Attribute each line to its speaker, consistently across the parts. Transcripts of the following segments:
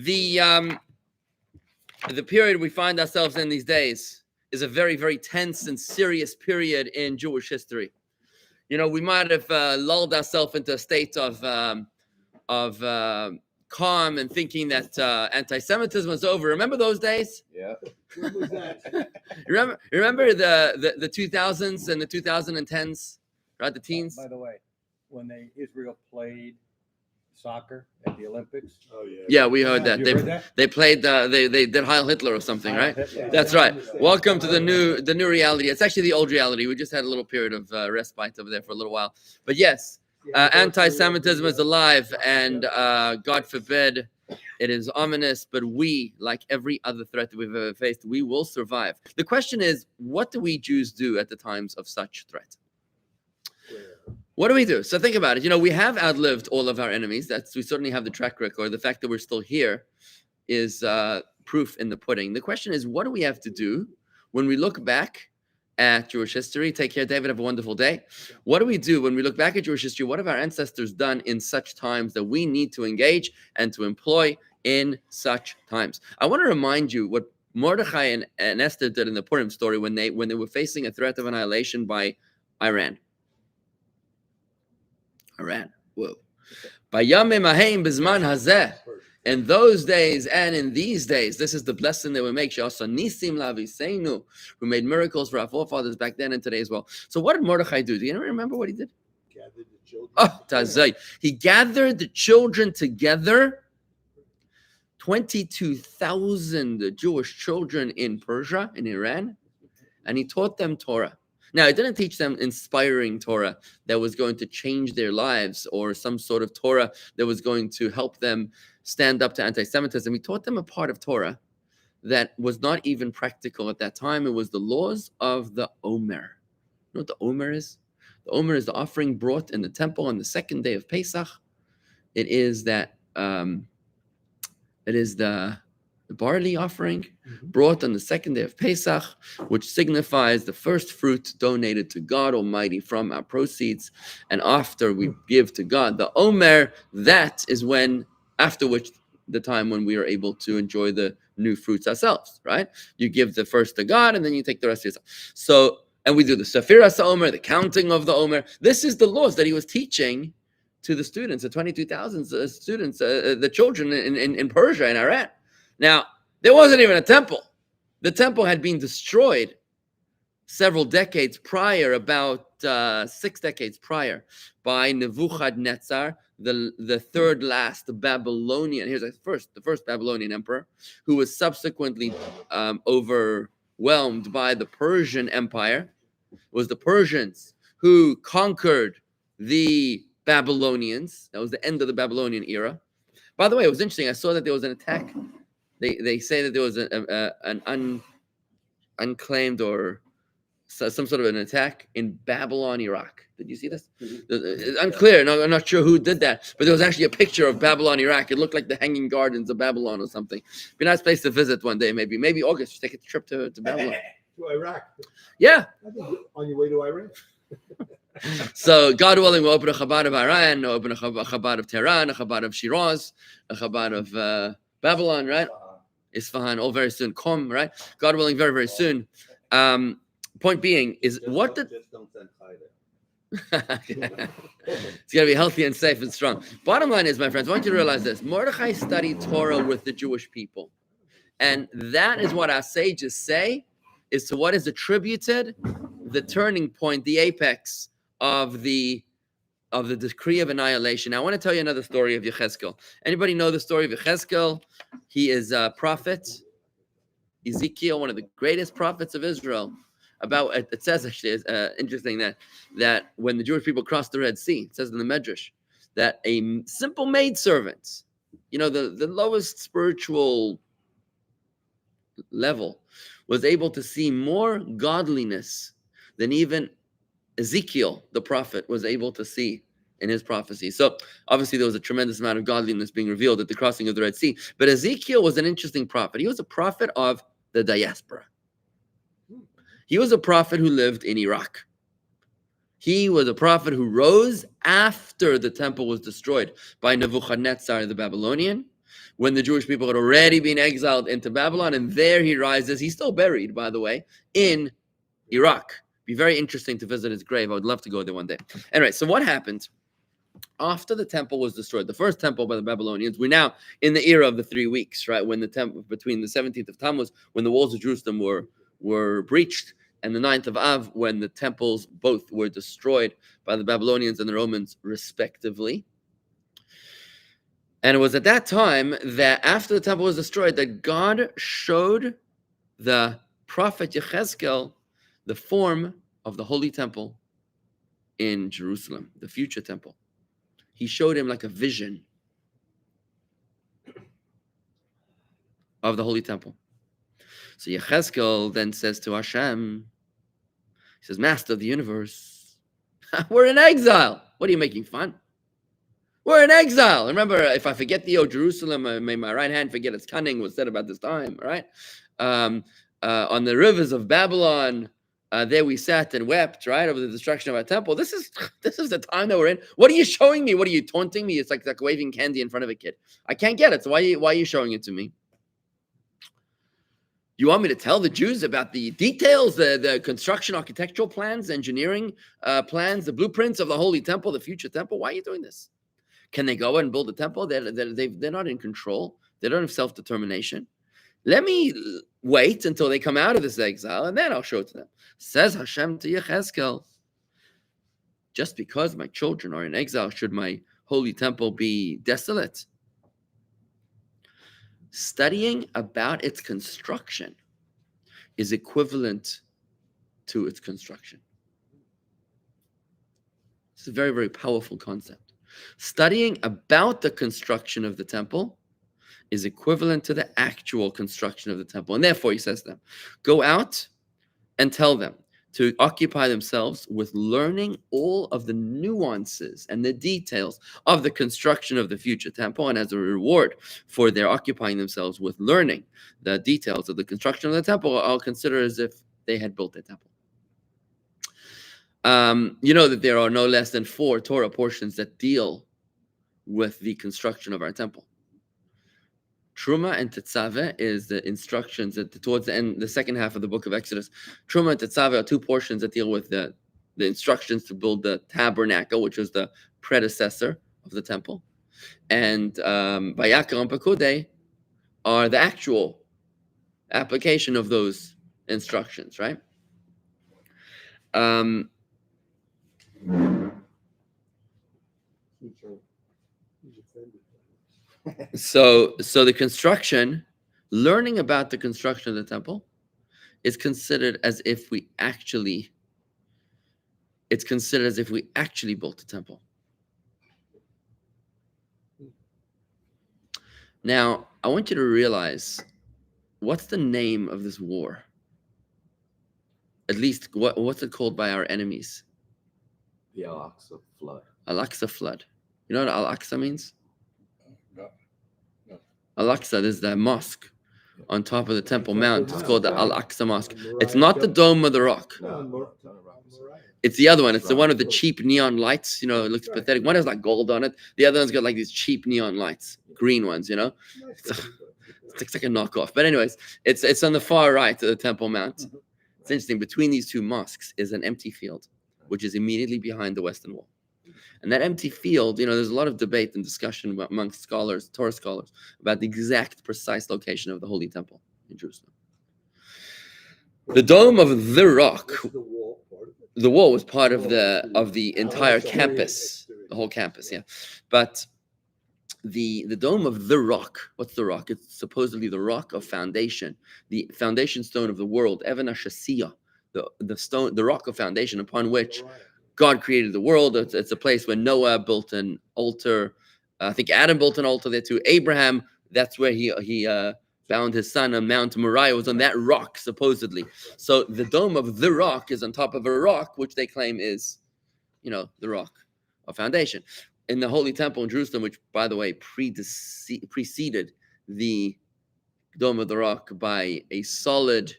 Speaker 1: The period we find ourselves in these days is a very, very tense and serious period in Jewish history. We might have lulled ourselves into a state of calm and thinking that anti-Semitism was over. Remember those days?
Speaker 2: Yeah.
Speaker 3: When was that?
Speaker 1: Remember the 2000s and the 2010s, right? The teens.
Speaker 4: By the way, when Israel played soccer at the Olympics.
Speaker 3: Oh yeah.
Speaker 1: Yeah, we heard that.
Speaker 4: You heard that?
Speaker 1: They played they did Heil Hitler or something, right?
Speaker 4: Yeah.
Speaker 1: That's right. Welcome to the new reality. It's actually the old reality. We just had a little period of respite over there for a little while. But yes, anti-Semitism is alive, and God forbid it is ominous. But we, like every other threat that we've ever faced, we will survive. The question is, what do we Jews do at the times of such threat? What do we do? So think about it. We have outlived all of our enemies. We certainly have the track record. The fact that we're still here is proof in the pudding. The question is, what do we have to do when we look back at Jewish history? Take care, David. Have a wonderful day. What do we do when we look back at Jewish history? What have our ancestors done in such times that we need to engage and to employ in such times? I want to remind you what Mordechai and Esther did in the Purim story when they were facing a threat of annihilation by Iran. Whoa. In those days and in these days, this is the blessing that we make. Who made miracles for our forefathers back then and today as well. So what did Mordechai do? Do you remember what he did?
Speaker 3: Gathered the children.
Speaker 1: Oh, Tazay. He gathered the children together. 22,000 Jewish children in Persia, in Iran, and he taught them Torah. Now, it didn't teach them inspiring Torah that was going to change their lives or some sort of Torah that was going to help them stand up to anti-Semitism. He taught them a part of Torah that was not even practical at that time. It was the laws of the Omer. You know what the Omer is? The Omer is the offering brought in the temple on the second day of Pesach. It is that the barley offering brought on the second day of Pesach, which signifies the first fruit donated to God Almighty from our proceeds. And after we give to God the Omer, that is when, after which the time when we are able to enjoy the new fruits ourselves, right? You give the first to God, and then you take the rest yourself. So, and we do the Sefiras Omer, the counting of the Omer. This is the laws that he was teaching to the students, the 22,000 students, the children in Persia and Iran. Now, there wasn't even a temple. The temple had been destroyed several decades prior, about 6 decades prior, by Nebuchadnezzar, the third last Babylonian. Here's the first Babylonian emperor, who was subsequently overwhelmed by the Persian Empire. It was the Persians who conquered the Babylonians. That was the end of the Babylonian era. By the way, it was interesting. I saw that there was an attack. They say that there was an unclaimed or some sort of an attack in Babylon, Iraq. Did you see this? It's unclear. No, I'm not sure who did that, but there was actually a picture of Babylon, Iraq. It looked like the Hanging Gardens of Babylon or something. Be a nice place to visit one day, maybe August. Take a trip to Babylon.
Speaker 3: To Iraq.
Speaker 1: Yeah.
Speaker 3: I think on your way to Iran.
Speaker 1: So, God willing, we'll open a Chabad of Iran, we'll open a Chabad of Tehran, a Chabad of Shiraz, a Chabad of Babylon, right? Isfahan, all very soon. Qom, right? God willing, very, very soon. Point being is what did...
Speaker 2: Just don't send hi there.
Speaker 1: It's got to be healthy and safe and strong. Bottom line is, my friends, I want you to realize this. Mordechai studied Torah with the Jewish people. And that is what our sages say is to what is attributed the turning point, the apex of the decree of annihilation. Now, I want to tell you another story of Yechezkel. Anybody know the story of Yechezkel? He is a prophet. Ezekiel, one of the greatest prophets of Israel. It says actually, it's interesting that when the Jewish people crossed the Red Sea, it says in the Medrash that a simple maidservant, the lowest spiritual level, was able to see more godliness than even Ezekiel, the prophet, was able to see in his prophecy. So obviously there was a tremendous amount of godliness being revealed at the crossing of the Red Sea. But Ezekiel was an interesting prophet. He was a prophet of the diaspora. He was a prophet who lived in Iraq. He was a prophet who rose after the temple was destroyed by Nebuchadnezzar the Babylonian. when the Jewish people had already been exiled into Babylon, and there he rises. He's still buried, by the way, in Iraq. Be very interesting to visit his grave. I would love to go there one day. Anyway, so what happened after the temple was destroyed? The first temple by the Babylonians. We're now in the era of the 3 weeks, right? When the temple, between the 17th of Tammuz, when the walls of Jerusalem were breached, and the 9th of Av, when the temples both were destroyed by the Babylonians and the Romans, respectively. And it was at that time that after the temple was destroyed, that God showed the prophet Yechezkel the form of the holy temple in Jerusalem, the future temple. He showed him like a vision of the holy temple. So Yechezkel then says to Hashem, he says, Master of the universe, we're in exile. What are you making fun? We're in exile. Remember, if I forget thee, O Jerusalem, may my right hand forget its cunning, was said about this time, right? On the rivers of Babylon, there we sat and wept, right, over the destruction of our temple. This is the time that we're in. What are you showing me? What are you taunting me? It's like waving candy in front of a kid. I can't get it. So why are you showing it to me? You want me to tell the Jews about the details, the construction, architectural plans, engineering plans, the blueprints of the holy temple, the future temple? Why are you doing this? Can they go and build a temple? They're not in control. They don't have self-determination. Let me wait until they come out of this exile, and then I'll show it to them. Says Hashem to Yechezkel, just because my children are in exile, should my holy temple be desolate? Studying about its construction is equivalent to its construction. It's a very, very powerful concept. Studying about the construction of the temple is equivalent to the actual construction of the temple. And therefore, he says to them, go out and tell them to occupy themselves with learning all of the nuances and the details of the construction of the future temple. And as a reward for their occupying themselves with learning the details of the construction of the temple, I'll consider as if they had built a temple. You know that there are no less than 4 Torah portions that deal with the construction of our temple. Truma and Tetzaveh is the instructions that towards the end, the second half of the book of Exodus. Truma and Tetzaveh are 2 portions that deal with the instructions to build the tabernacle, which was the predecessor of the temple. And Vayakar and Pekudei are the actual application of those instructions, right? So the construction, learning about the construction of the temple, is considered as if we actually built the temple. Now, I want you to realize, what's the name of this war? At least, what's it called by our enemies?
Speaker 2: The Al-Aqsa flood.
Speaker 1: Al-Aqsa flood. You know what Al-Aqsa means?
Speaker 4: No.
Speaker 1: Al-Aqsa is the mosque on top of the Temple Mount. It's called the Al-Aqsa Mosque.
Speaker 3: Moriah
Speaker 1: It's not the Dome of the Rock.
Speaker 3: No,
Speaker 2: No,
Speaker 3: Moriah.
Speaker 1: It's the other one. It's the one with the cheap neon lights. You know, it looks pathetic. One has like gold on it. The other one's got like these cheap neon lights, green ones, you know? It's like a knockoff. But anyways, it's on the far right of the Temple Mount. It's interesting. Between these 2 mosques is an empty field, which is immediately behind the Western Wall. And that empty field, you know, there's a lot of debate and discussion amongst scholars, Torah scholars, about the exact precise location of the Holy Temple in Jerusalem. The Dome of the Rock,
Speaker 3: Was the wall part of it?
Speaker 1: the wall was part of the entire campus, the whole campus, yeah. But the Dome of the Rock, what's the rock? It's supposedly the rock of foundation, the foundation stone of the world, Even HaShasiyah, the stone, the rock of foundation upon which
Speaker 3: Moriah.
Speaker 1: God created the world. It's a place where Noah built an altar. I think Adam built an altar there too. Abraham, that's where he found his son on Mount Moriah, was on that rock, supposedly. So the Dome of the Rock is on top of a rock, which they claim is, you know, the rock of foundation. In the Holy Temple in Jerusalem, which, by the way, preceded the Dome of the Rock by a solid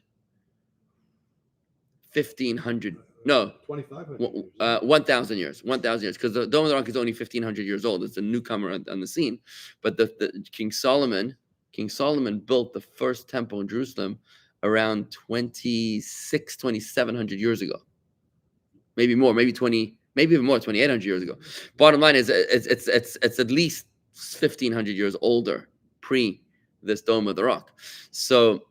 Speaker 1: 1,500 No,
Speaker 3: 2,500 years.
Speaker 1: 1,000 years. 1,000 years, because the Dome of the Rock is only 1,500 years old. It's a newcomer on the scene. But the King Solomon built the first temple in Jerusalem around 2,700 years ago. Maybe more, maybe even more, 2,800 years ago. Bottom line is, it's at least 1,500 years older, pre this Dome of the Rock. So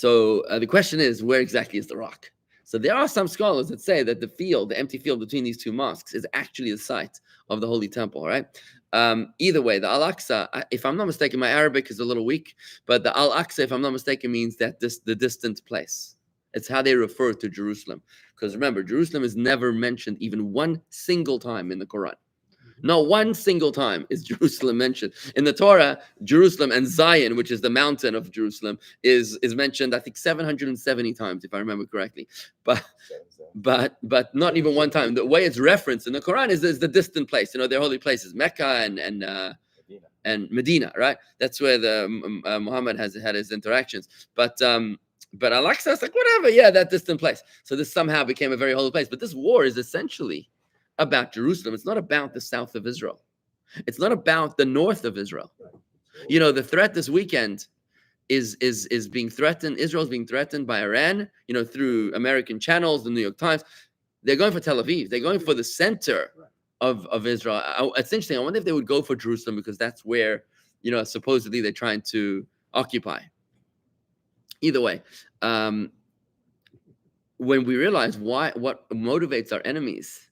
Speaker 1: the question is, where exactly is the rock? So there are some scholars that say that the empty field between these two mosques, is actually the site of the Holy Temple. Right? Either way, the Al-Aqsa, if I'm not mistaken, my Arabic is a little weak, but the Al-Aqsa, if I'm not mistaken, means that the distant place. It's how they refer to Jerusalem. Because remember, Jerusalem is never mentioned even one single time in the Quran. Not one single time is Jerusalem mentioned. In the Torah, Jerusalem and Zion, which is the mountain of Jerusalem, is mentioned, I think, 770 times, if I remember correctly. But not even one time. The way it's referenced in the Quran is the distant place. Their holy places, Mecca and Medina, right? That's where Muhammad has had his interactions. But Al-Aqsa is like, whatever, yeah, that distant place. So this somehow became a very holy place. But this war is essentially about Jerusalem. It's not about the south of Israel. It's not about the north of Israel. The threat this weekend is being threatened. Israel's being threatened by Iran, through American channels, the New York Times. They're going for Tel Aviv. They're going for the center of Israel. It's interesting. I wonder if they would go for Jerusalem, because that's where, supposedly they're trying to occupy. Either way, when we realize what motivates our enemies,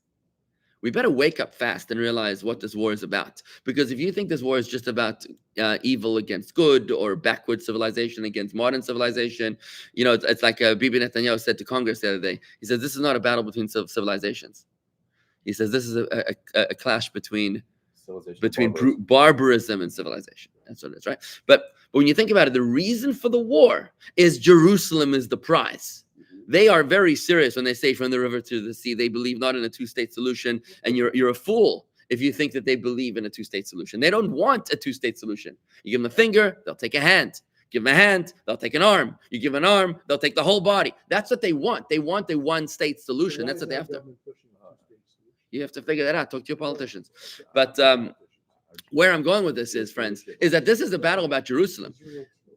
Speaker 1: we better wake up fast and realize what this war is about. Because if you think this war is just about evil against good, or backward civilization against modern civilization, it's like Bibi Netanyahu said to Congress the other day. He says, this is not a battle between civilizations. He says, this is a clash between barbarism and civilization. That's what it is, right? But when you think about it, the reason for the war is Jerusalem is the prize. They are very serious when they say from the river to the sea. They believe not in a two-state solution, and you're a fool if you think that they believe in a two-state solution. They don't want a two-state solution. You give them a finger, they'll take a hand. Give them a hand, they'll take an arm. You give an arm, they'll take the whole body. That's what they want. They want a one-state solution. That's what they're after. You have to figure that out. Talk to your politicians. But where I'm going with this is, friends, is that this is a battle about Jerusalem.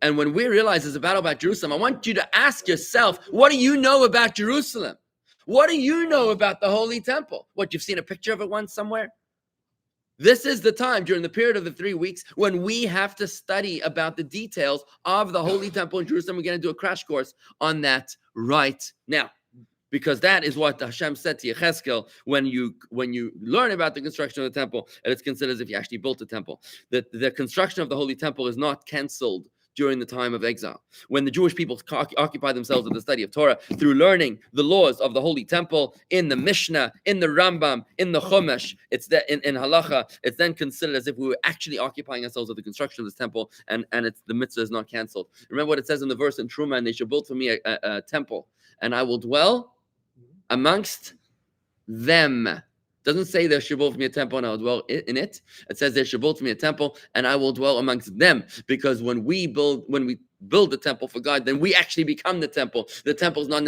Speaker 1: And when we realize it's a battle about Jerusalem, I want you to ask yourself, what do you know about Jerusalem? What do you know about the Holy Temple? What, you've seen a picture of it once somewhere? This is the time during the period of the 3 weeks when we have to study about the details of the Holy Temple in Jerusalem. We're going to do a crash course on that right now, because that is what Hashem said to Yechezkel when you learn about the construction of the temple, and it's considered as if you actually built the temple. The construction of the Holy Temple is not canceled during the time of exile, when the Jewish people occupy themselves with the study of Torah through learning the laws of the Holy Temple in the Mishnah, in the Rambam, in the Chumash. It's that in Halacha, it's then considered as if we were actually occupying ourselves with the construction of this temple, and it's the mitzvah is not canceled. Remember what it says in the verse in Truma, and they shall build for me a temple, and I will dwell amongst them. Doesn't say there shall build for me a temple and I will dwell in it. It says there shall build for me a temple and I will dwell amongst them. Because when we build the temple for God, then we actually become the temple. The temple is not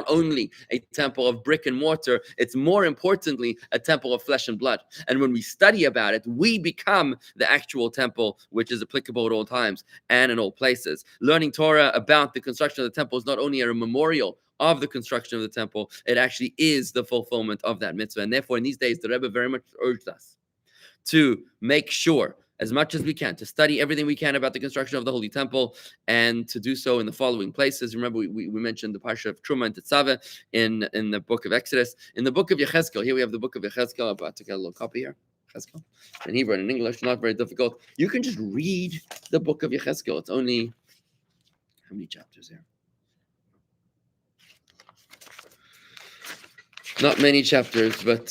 Speaker 1: only a temple of brick and mortar, it's more importantly a temple of flesh and blood. And when we study about it, we become the actual temple, which is applicable at all times and in all places. Learning Torah about the construction of the temple is not only a memorial of the construction of the temple, it actually is the fulfillment of that mitzvah. And therefore, in these days, the Rebbe very much urged us to make sure, as much as we can, to study everything we can about the construction of the Holy Temple, and to do so in the following places. Remember, we mentioned the Parsha of Truma and Tetzaveh in the book of Exodus. In the book of Yechezkel, here we have the book of Yechezkel. I'm about to get a little copy here. Yechezkel. In Hebrew and in English, not very difficult. You can just read the book of Yechezkel. It's only, how many chapters here? Not many chapters, but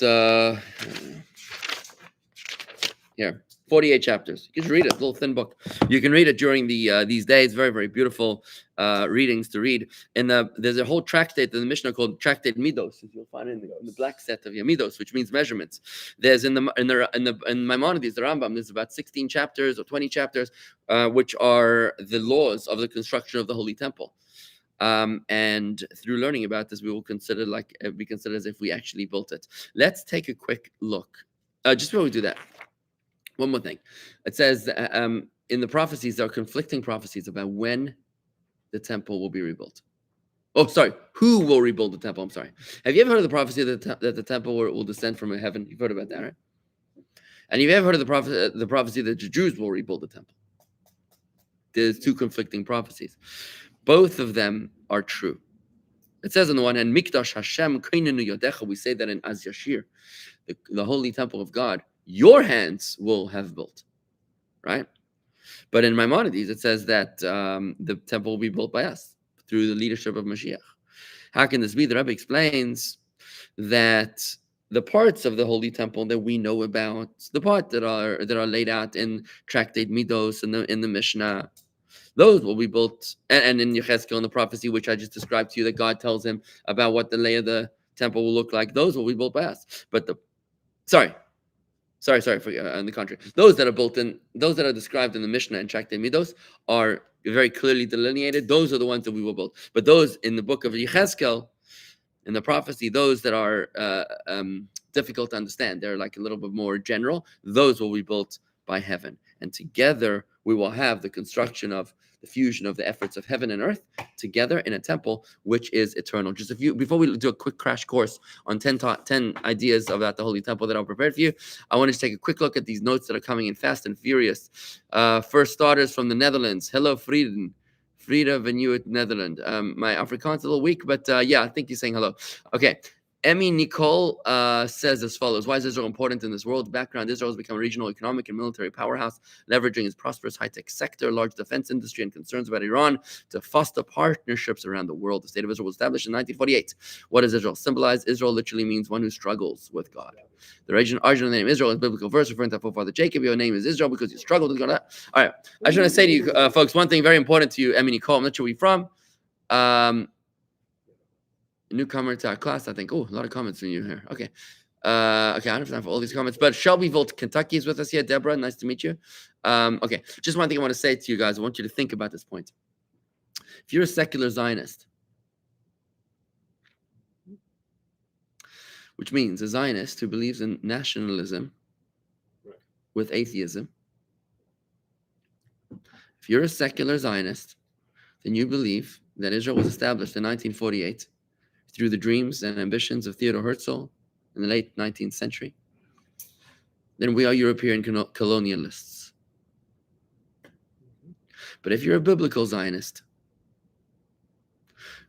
Speaker 1: here, 48 chapters. You can read it, a little thin book. You can read it during these days. Very, very beautiful readings to read. There's a whole tractate in the Mishnah called Tractate Midos. You'll find it in the black set of Midos, which means measurements. There's in Maimonides, the Rambam, there's about 16 chapters or 20 chapters, which are the laws of the construction of the Holy Temple. And through learning about this, we will be considered as if we actually built it. Let's take a quick look. Just before we do that, one more thing. It says in the prophecies, there are conflicting prophecies about when the temple will be rebuilt. Oh, sorry. Who will rebuild the temple? I'm sorry. Have you ever heard of the prophecy that the temple will descend from heaven? You've heard about that, right? And you've ever heard of the prophecy that the Jews will rebuild the temple? There's two conflicting prophecies. Both of them are true. It says on the one hand, Mikdash Hashem Kainenu Yodecha. We say that in Az Yashir, the holy temple of God, your hands will have built, right? But in Maimonides, it says that the temple will be built by us through the leadership of Moshiach. How can this be? The Rebbe explains that the parts of the holy temple that we know about, the part that are laid out in Tractate Midos and in the Mishnah, those will be built, and in Yechezkel, in the prophecy which I just described to you, that God tells him about what the lay of the temple will look like, those will be built by us. But sorry, on the contrary, those that are described in the Mishnah and Tractate Midos are very clearly delineated. Those are the ones that we will build. But those in the book of Yechezkel, in the prophecy, those that are difficult to understand, they're like a little bit more general, those will be built by heaven. And together we will have the construction of the fusion of the efforts of heaven and earth together in a temple which is eternal. Just before we do a quick crash course on 10 ideas about the holy temple that I've prepared for you, I want to take a quick look at these notes that are coming in fast and furious. First starters from the Netherlands. Hello, Frieden. Frida Venuit, Netherlands. My Afrikaans is a little weak, but yeah, I think you're saying hello. Okay. Emmy Nicole says as follows: why is Israel important in this world? Background: Israel has become a regional economic and military powerhouse, leveraging its prosperous high-tech sector, large defense industry, and concerns about Iran to foster partnerships around the world. The state of Israel was established in 1948. What does Israel symbolize? Israel literally means one who struggles with God. The origin of the name Israel is a biblical verse referring to our forefather Jacob. Your name is Israel because you struggled with God. All right. I just want to say to you, folks, one thing very important to you, Emmy Nicole. I'm not sure where you're from. Newcomer to our class, I think. Oh, a lot of comments from you here. Okay. Okay, I don't have time for all these comments, but Shelbyville, Kentucky is with us here. Deborah, nice to meet you. Okay, just one thing I want to say to you guys. I want you to think about this point. If you're a secular Zionist, which means a Zionist who believes in nationalism with atheism, if you're a secular Zionist, then you believe that Israel was established in 1948 through the dreams and ambitions of Theodor Herzl in the late 19th century, then we are European colonialists. But if you're a biblical Zionist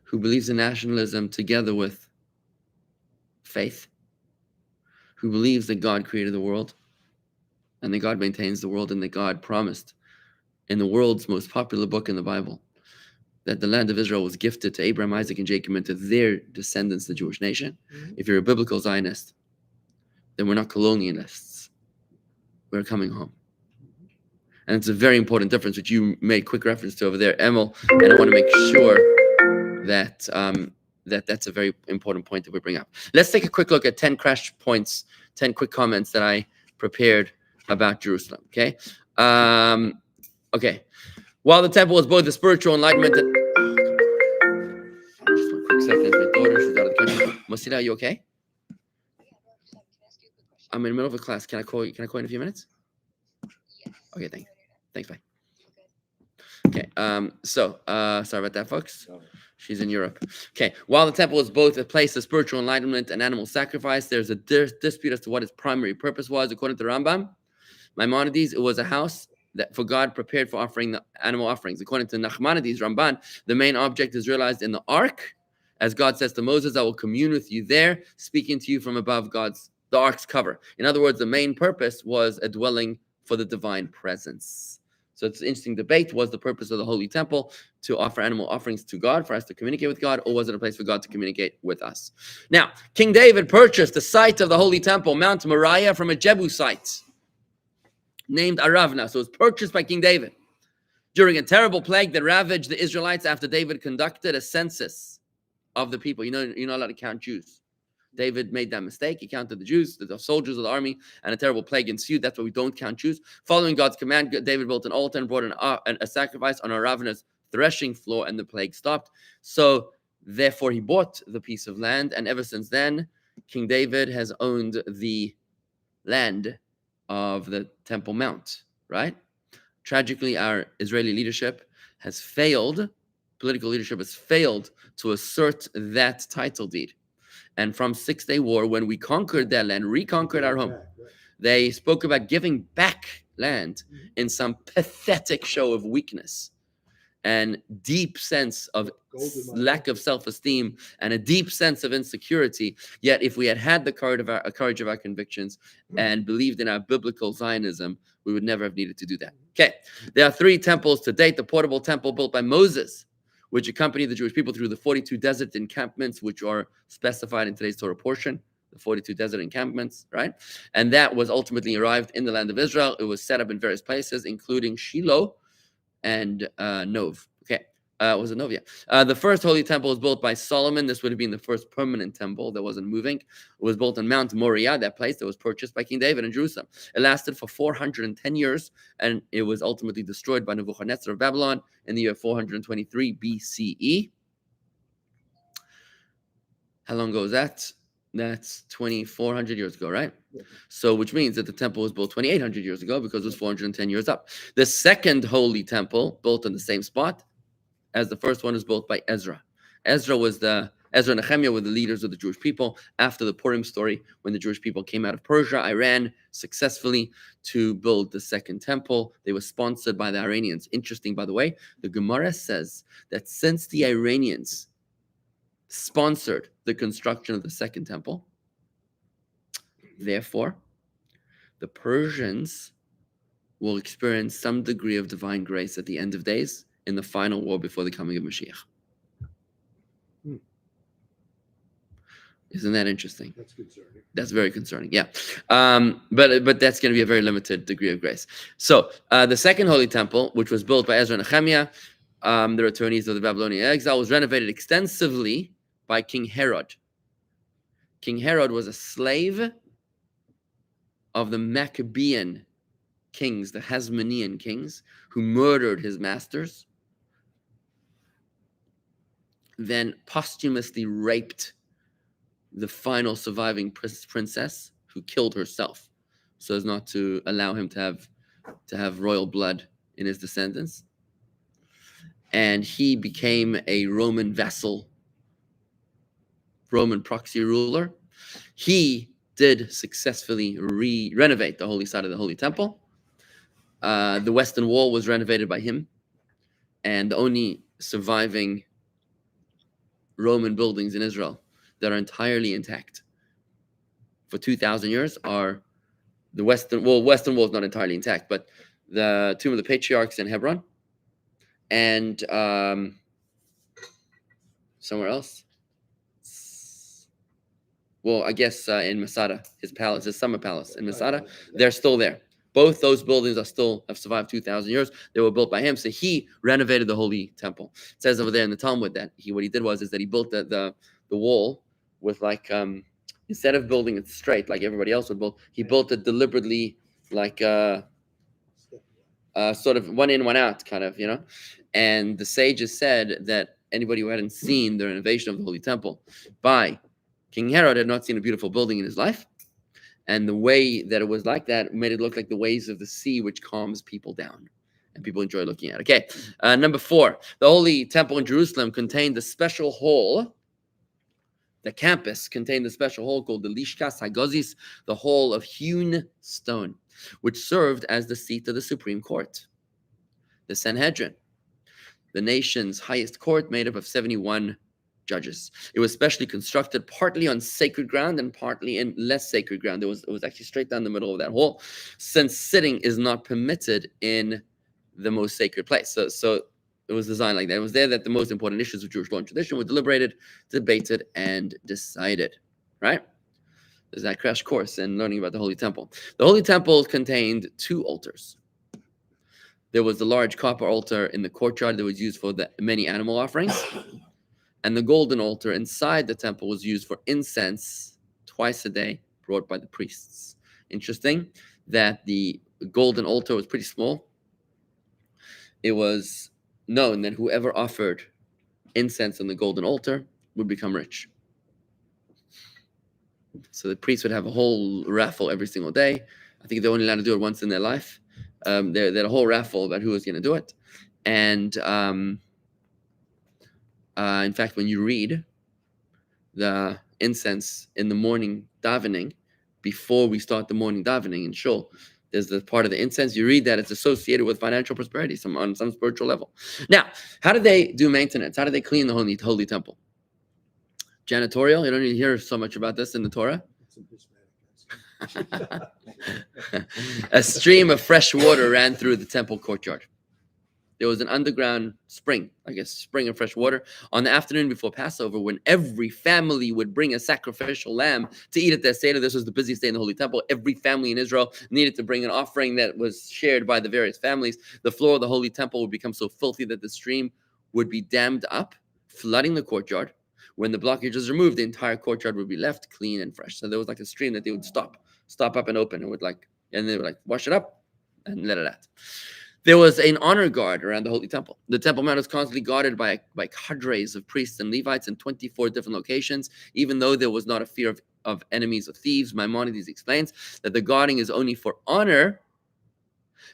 Speaker 1: who believes in nationalism together with faith, who believes that God created the world and that God maintains the world and that God promised in the world's most popular book in the Bible that the land of Israel was gifted to Abraham, Isaac, and Jacob and to their descendants, the Jewish nation. If you're a biblical Zionist, then we're not colonialists. We're coming home. And it's a very important difference, which you made quick reference to over there, Emil. And I want to make sure that that's a very important point that we bring up. Let's take a quick look at 10 crash points, 10 quick comments that I prepared about Jerusalem. Okay. Okay. While the temple was both a spiritual enlightenment and just one quick second, my daughter, she's out of the country. Masila, are you okay? I'm in the middle of a class. Can I call you in a few minutes? Okay, thanks, bye. Okay, sorry about that, folks. She's in Europe. Okay, while the temple was both a place of spiritual enlightenment and animal sacrifice, there's a dispute as to what its primary purpose was. According to Rambam, Maimonides, it was a house that for God prepared for offering the animal offerings. According to Nachmanides, Ramban, the main object is realized in the ark. As God says to Moses, I will commune with you there, speaking to you from above the ark's cover. In other words, the main purpose was a dwelling for the divine presence. So it's an interesting debate. Was the purpose of the Holy Temple to offer animal offerings to God, for us to communicate with God, or was it a place for God to communicate with us? Now, King David purchased the site of the Holy Temple, Mount Moriah, from a Jebusite named Aravna. So it was purchased by King David during a terrible plague that ravaged the Israelites after David conducted a census of the people. You're not allowed to count Jews. David made that mistake. He counted the Jews, the soldiers of the army, and a terrible plague ensued. That's why we don't count Jews. Following God's command, David built an altar and brought a sacrifice on Aravna's threshing floor, and the plague stopped. So therefore, he bought the piece of land, and ever since then, King David has owned the land of the Temple Mount, right? Tragically, our Israeli leadership has failed, political leadership has failed to assert that title deed. And from Six-Day War, when we conquered that land, reconquered our home,
Speaker 3: Right, right.
Speaker 1: they spoke about giving back land in some pathetic show of weakness and deep sense of lack of self-esteem and a deep sense of insecurity. Yet if we had had the courage of our convictions and believed in our biblical Zionism, we would never have needed to do that. Okay, there are 3 temples to date. The portable temple built by Moses, which accompanied the Jewish people through the 42 desert encampments, which are specified in today's Torah portion, the 42 desert encampments, right? And that was ultimately arrived in the land of Israel. It was set up in various places, including Shiloh and Nov. Okay, was it Nov? Yeah. The first holy temple was built by Solomon. This would have been the first permanent temple that wasn't moving. It was built on Mount Moriah, that place that was purchased by King David in Jerusalem. It lasted for 410 years, and it was ultimately destroyed by Nebuchadnezzar of Babylon in the year 423 BCE. How long ago was that? That's 2,400 years ago, right? So, which means that the temple was built 2,800 years ago because it was 410 years up. The second holy temple, built on the same spot as the first one, was built by Ezra. Ezra and Nehemiah were the leaders of the Jewish people after the Purim story, when the Jewish people came out of Persia, Iran, successfully to build the second temple. They were sponsored by the Iranians. Interesting, by the way, the Gemara says that since the Iranians sponsored the construction of the second temple, therefore, the Persians will experience some degree of divine grace at the end of days in the final war before the coming of Moshiach. Isn't that interesting?
Speaker 3: That's concerning.
Speaker 1: That's very concerning, yeah. But that's going to be a very limited degree of grace. So the second holy temple, which was built by Ezra and Nehemiah, the returnees of the Babylonian exile, was renovated extensively by King Herod. King Herod was a slave of the Maccabean kings, the Hasmonean kings, who murdered his masters, then posthumously raped the final surviving princess, who killed herself so as not to allow him to have royal blood in his descendants. And he became a Roman vassal, Roman proxy ruler. He did successfully renovate the holy side of the Holy Temple. The Western Wall was renovated by him, and the only surviving Roman buildings in Israel that are entirely intact for 2,000 years are the Western Wall. Western Wall is not entirely intact, but the Tomb of the Patriarchs in Hebron, and somewhere else. Well, I guess in Masada, his palace, his summer palace in Masada, they're still there. Both those buildings have survived 2,000 years. They were built by him, so he renovated the Holy Temple. It says over there in the Talmud that what he did was that he built the wall with instead of building it straight like everybody else would build, he built it deliberately like sort of one in, one out kind of, And the sages said that anybody who hadn't seen the renovation of the Holy Temple by King Herod had not seen a beautiful building in his life. And the way that it was like that made it look like the waves of the sea, which calms people down. And people enjoy looking at it. Okay, number 4. The Holy Temple in Jerusalem contained a special hall. The campus contained a special hall called the Lishkas Hagozis, the Hall of Hewn Stone, which served as the seat of the Supreme Court, the Sanhedrin, the nation's highest court made up of 71 judges. It was specially constructed partly on sacred ground and partly in less sacred ground. It was actually straight down the middle of that hall, since sitting is not permitted in the most sacred place. So it was designed like that. It was there that the most important issues of Jewish law and tradition were deliberated, debated, and decided. Right? There's that crash course in learning about the Holy Temple. The Holy Temple contained 2 altars. There was the large copper altar in the courtyard that was used for the many animal offerings. And the golden altar inside the temple was used for incense twice a day brought by the priests. Interesting that the golden altar was pretty small. It was known that whoever offered incense on the golden altar would become rich. So the priests would have a whole raffle every single day. I think they're only allowed to do it once in their life. They had a whole raffle about who was going to do it. And in fact, when you read the incense in the morning davening, before we start the morning davening in shul, there's the part of the incense. You read that it's associated with financial prosperity, on some spiritual level. Now, how do they do maintenance? How do they clean the holy temple? Janitorial. You don't even hear so much about this in the Torah.
Speaker 3: Some Hispanic guys.
Speaker 1: A stream of fresh water ran through the temple courtyard. There was an underground spring, I guess, spring of fresh water. On the afternoon before Passover, when every family would bring a sacrificial lamb to eat at their Seder, this was the busiest day in the Holy Temple. Every family in Israel needed to bring an offering that was shared by the various families. The floor of the Holy Temple would become so filthy that the stream would be dammed up, flooding the courtyard. When the blockage was removed, the entire courtyard would be left clean and fresh. So there was like a stream that they would stop up and open, and they would wash it up and let it out. There was an honor guard around the Holy Temple. The Temple Mount was constantly guarded by cadres of priests and Levites in 24 different locations. Even though there was not a fear of enemies or thieves, Maimonides explains that the guarding is only for honor,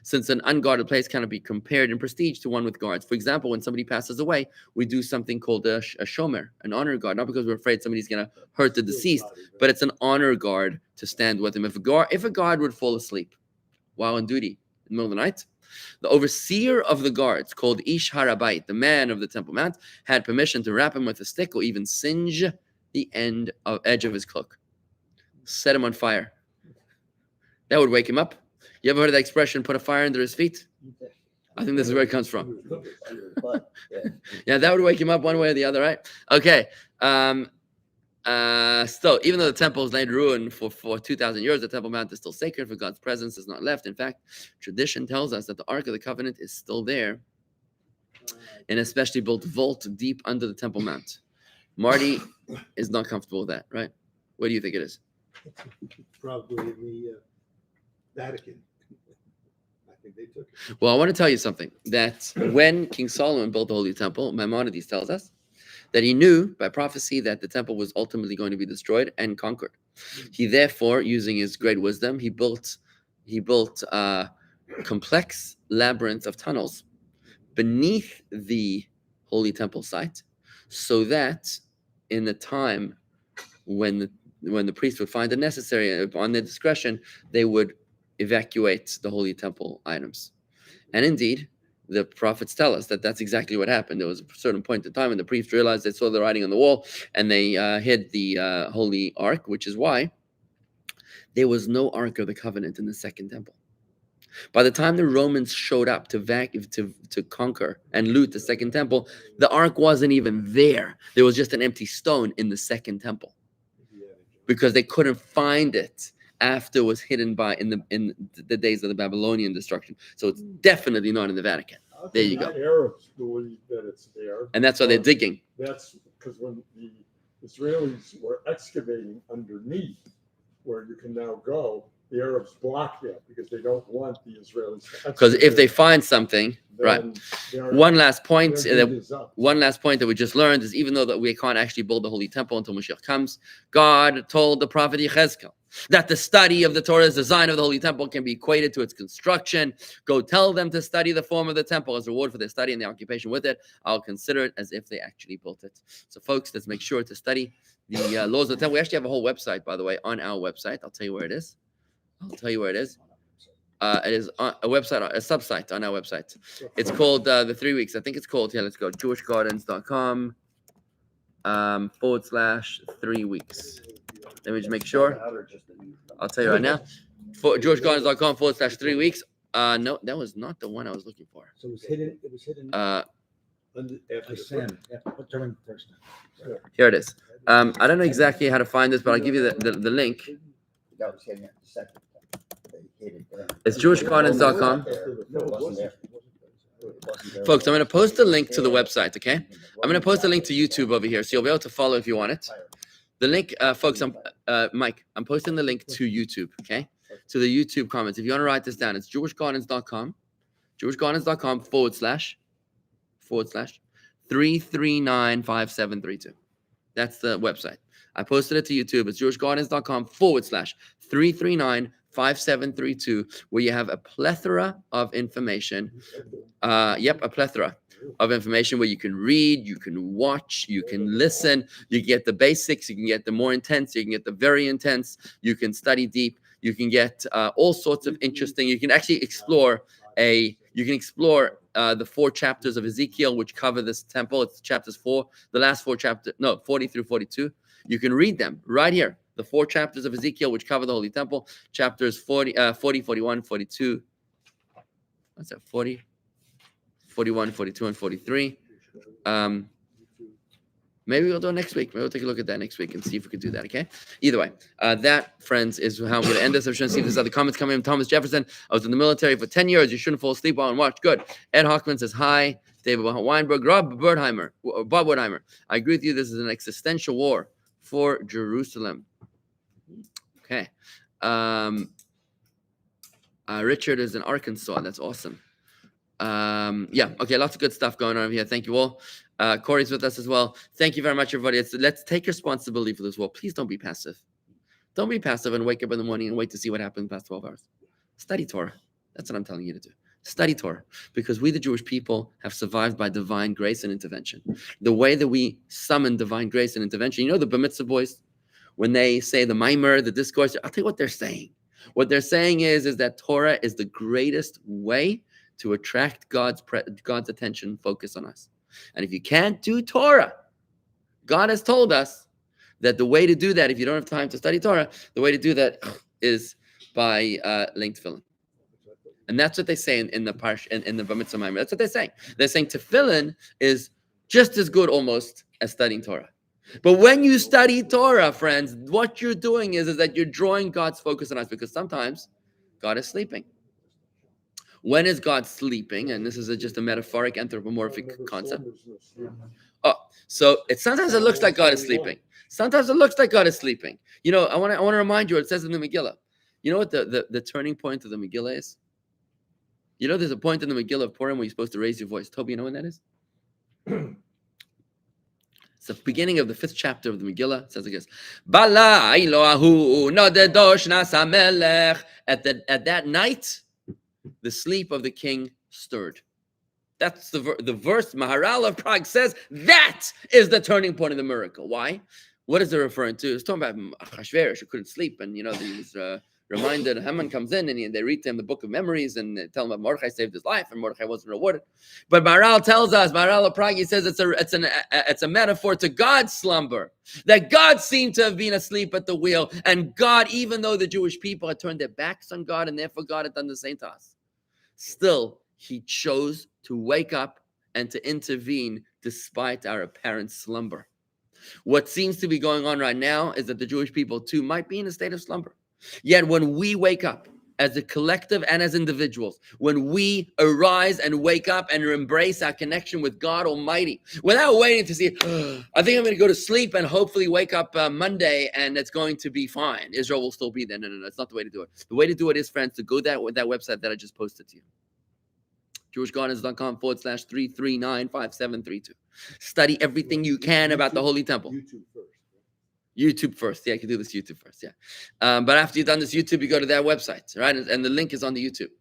Speaker 1: since an unguarded place cannot be compared in prestige to one with guards. For example, when somebody passes away, we do something called a shomer, an honor guard, not because we're afraid somebody's going to hurt the deceased, but it's an honor guard to stand with him. If a guard would fall asleep while on duty in the middle of the night, the overseer of the guards, called Ish Harabait, the man of the Temple Mount, had permission to wrap him with a stick or even singe the edge of his cloak. Set him on fire. That would wake him up. You ever heard of that expression, put a fire under his feet? I think this is where it comes from. Yeah, that would wake him up one way or the other, right? Okay. So even though the temple is laid ruined for 2,000 years, the Temple Mount is still sacred, for God's presence is not left. In fact, tradition tells us that the Ark of the Covenant is still there, in a specially built vault deep under the Temple Mount. Marty is not comfortable with that, right? What do you think it is?
Speaker 3: Probably in the Vatican. I think they took it.
Speaker 1: Well, I want to tell you something, that when King Solomon built the Holy Temple, Maimonides tells us that he knew by prophecy that the temple was ultimately going to be destroyed and conquered. He therefore, using his great wisdom, he built a complex labyrinth of tunnels beneath the Holy Temple site, so that in the time when the priest would find it necessary, on their discretion, they would evacuate the Holy Temple items. And indeed, the prophets tell us that that's exactly what happened. There was a certain point in time when the priests realized they saw the writing on the wall, and they hid the Holy Ark, which is why there was no Ark of the Covenant in the Second Temple. By the time the Romans showed up to conquer and loot the Second Temple, the Ark wasn't even there. There was just an empty stone in the Second Temple, because they couldn't find it after it was hidden in the days of the Babylonian destruction. So it's definitely not in the Vatican. There you go.
Speaker 5: The Arabs believe that it's there.
Speaker 1: And that's why they're digging.
Speaker 5: That's because when the Israelis were excavating underneath where you can now go, the Arabs blocked that because they don't want the Israelis to
Speaker 1: Because if they find something, right.
Speaker 5: then
Speaker 1: One last point
Speaker 5: their deed is up.
Speaker 1: that we just learned is, even though that we can't actually build the Holy Temple until Moshiach comes, God told the prophet Yechezkel that the study of the Torah's design of the Holy Temple can be equated to its construction. Go tell them to study the form of the temple as a reward for their study and their occupation with it. I'll consider it as if they actually built it. So folks, let's make sure to study the laws of the temple. We actually have a whole website, by the way, on our website. I'll tell you where it is. It is on a website, a sub-site on our website. It's called the 3 weeks. I think it's called, let's go, jewishgardens.com /3 weeks. Let me just make sure. I'll tell you right now. For jewishgardens.com /3 weeks. No, that was not the one I was looking for.
Speaker 3: So it was hidden. It was hidden after the
Speaker 4: Sand. Yeah, but during the first time.
Speaker 1: Here it is. I don't know exactly how to find this, but I'll give you the link.
Speaker 6: That was hidden at the second. They hid it there.
Speaker 1: It's jewishgardens.com. Folks, I'm going to post a link to the website, okay? I'm going to post a link to YouTube over here, so you'll be able to follow if you want it. The link, folks, Mike, I'm posting the link to YouTube, okay? To the YouTube comments. If you want to write this down, it's jewishgardens.com, jewishgardens.com /3395732. That's the website. I posted it to YouTube. It's jewishgardens.com/3395732, where you have a plethora of information. A plethora of information where you can read, you can watch, you can listen, you get the basics, you can get the more intense, you can get the very intense, you can study deep, you can get all sorts of interesting, you can actually explore the 4 chapters of Ezekiel, which cover this temple. It's chapters 4, the last 4 chapters, 40 through 42. You can read them right here. The 4 chapters of Ezekiel, which cover the Holy Temple, chapters 40, 41, 42. What's that? 40, 41, 42, and 43. Maybe we'll do it next week. Maybe we'll take a look at that next week and see if we could do that, okay? Either way, that, friends, is how I'm going to end this. I'm trying to see if there's other comments coming in. Thomas Jefferson, I was in the military for 10 years. You shouldn't fall asleep while and watch. Good. Ed Hockman says, hi. David Weinberg. Bob Wertheimer. I agree with you. This is an existential war for Jerusalem. Okay. Richard is in Arkansas. That's awesome. Okay, lots of good stuff going on over here. Thank you all. Corey's with us as well. Thank you very much, everybody. Let's take responsibility for this war. Please don't be passive. Don't be passive and wake up in the morning and wait to see what happens in the past 12 hours. Study Torah. That's what I'm telling you to do. Study Torah, because we, the Jewish people, have survived by divine grace and intervention. The way that we summon divine grace and intervention, you know, the Bar Mitzvah boys, when they say the Maimer, the discourse, I'll tell you what they're saying. What they're saying is that Torah is the greatest way to attract God's attention, focus on us. And if you can't do Torah, God has told us that the way to do that, if you don't have time to study Torah, the way to do that is by laying tefillin. And that's what they say in the Bar Mitzvah Maimer. That's what they're saying. They're saying tefillin is just as good almost as studying Torah. But when you study Torah, friends, what you're doing is that you're drawing God's focus on us, because sometimes God is sleeping. When is God sleeping? And this is just a metaphoric anthropomorphic concept. So sometimes it looks like God is sleeping. Sometimes it looks like God is sleeping. You know, I want to remind you what it says in the Megillah. You know what the turning point of the Megillah is? You know, there's a point in the Megillah of Purim where you're supposed to raise your voice. Toby, you know when that is? It's the beginning of the 5th chapter of the Megillah. It says like this: At that night, the sleep of the king stirred. That's the verse. Maharal of Prague says that is the turning point of the miracle. Why? What is it referring to? It's talking about Achashverosh, who couldn't sleep, and he was reminded. Haman comes in and they read to him the book of memories and they tell him that Mordechai saved his life and Mordechai wasn't rewarded. But Maharal tells us, Maharal of Prague, he says it's a metaphor to God's slumber, that God seemed to have been asleep at the wheel, and God, even though the Jewish people had turned their backs on God and therefore God had done the same to us, still he chose to wake up and to intervene despite our apparent slumber. What seems to be going on right now is that the Jewish people too might be in a state of slumber. Yet when we wake up as a collective and as individuals, when we arise and wake up and embrace our connection with God Almighty, without waiting to see, I think I'm going to go to sleep and hopefully wake up Monday and it's going to be fine. Israel will still be there. No, it's not the way to do it. The way to do it is, friends, to go that website that I just posted to you. jewishgardens.com/3395732. Study everything you can about the Holy Temple. YouTube first. Yeah, you can do this YouTube first. Yeah. But after you've done this YouTube, you go to that website, right? And the link is on the YouTube.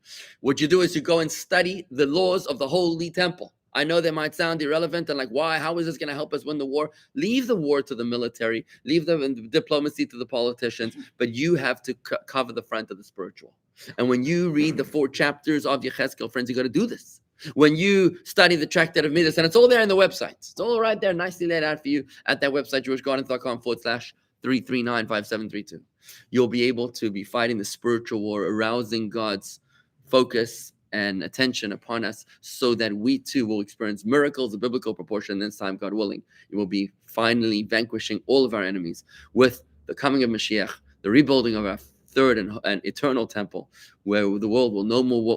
Speaker 1: What you do is you go and study the laws of the Holy Temple. I know they might sound irrelevant and like, why? How is this going to help us win the war? Leave the war to the military. Leave the diplomacy to the politicians. But you have to cover the front of the spiritual. And when you read the 4 chapters of Yechezkel, friends, you got to do this. When you study the Tractate of Midas, and it's all there in the website. It's all right there, nicely laid out for you at that website, jewishgardens.com/3395732. You'll be able to be fighting the spiritual war, arousing God's focus and attention upon us so that we too will experience miracles of biblical proportion. This time, God willing, it will be finally vanquishing all of our enemies with the coming of Moshiach, the rebuilding of our third and eternal temple, where the world will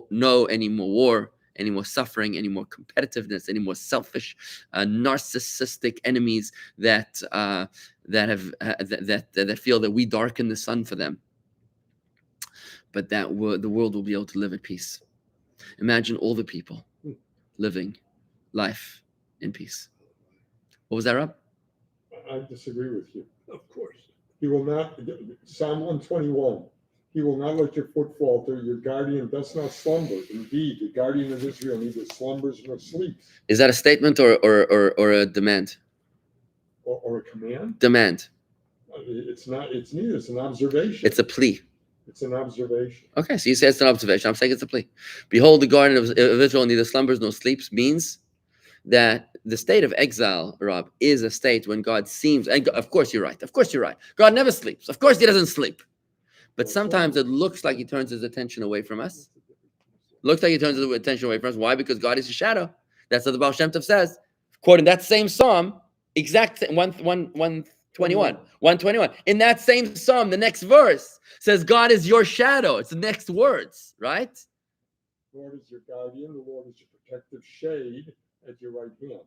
Speaker 1: know any more war, any more suffering, any more competitiveness, any more selfish, narcissistic enemies that feel that we darken the sun for them. But that the world will be able to live at peace. Imagine all the people living life in peace. What was that, Rob?
Speaker 5: I disagree with you.
Speaker 3: Of course.
Speaker 5: He will not, Psalm 121, he will not let your foot falter. Your guardian does not slumber. Indeed, the guardian of Israel neither slumbers nor sleeps.
Speaker 1: Is that a statement or a demand?
Speaker 5: Or a command?
Speaker 1: Demand.
Speaker 5: It's not, it's neither. It's an observation.
Speaker 1: It's a plea.
Speaker 5: It's an observation.
Speaker 1: Okay, so you say it's an observation. I'm saying it's a plea. Behold, the guardian of Israel neither slumbers nor sleeps means that the state of exile, Rob, is a state when God seems, and of course you're right. Of course you're right. God never sleeps. Of course he doesn't sleep. But sometimes it looks like he turns his attention away from us. Looks like he turns his attention away from us. Why? Because God is a shadow. That's what the Baal Shem Tov says. Quoting that same psalm, exact 121. In that same psalm, the next verse says, God is your shadow. It's the next words, right?
Speaker 5: The Lord is your guardian. The Lord is your protective shade at your right hand.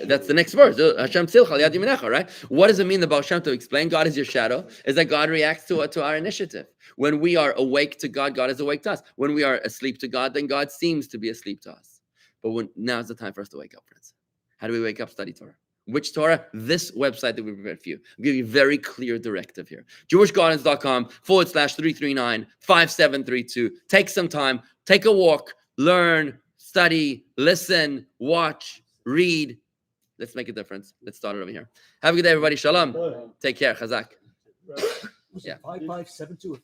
Speaker 1: That's the next verse. Hashem tzilcha al yad yaminecha, right? What does it mean the Baal Shem Tov explain? God is your shadow. Is that God reacts to our initiative. When we are awake to God, God is awake to us. When we are asleep to God, then God seems to be asleep to us. But now's the time for us to wake up, friends. How do we wake up? Study Torah. Which Torah? This website that we prepared for you. I'll give you a very clear directive here. JewishGardens.com/339-5732. Take some time. Take a walk. Learn. Study. Listen. Watch. Read. Let's make a difference. Let's start it over here. Have a good day, everybody. Shalom. Take care. Chazak.
Speaker 6: Was
Speaker 1: Yeah.
Speaker 6: it 5572?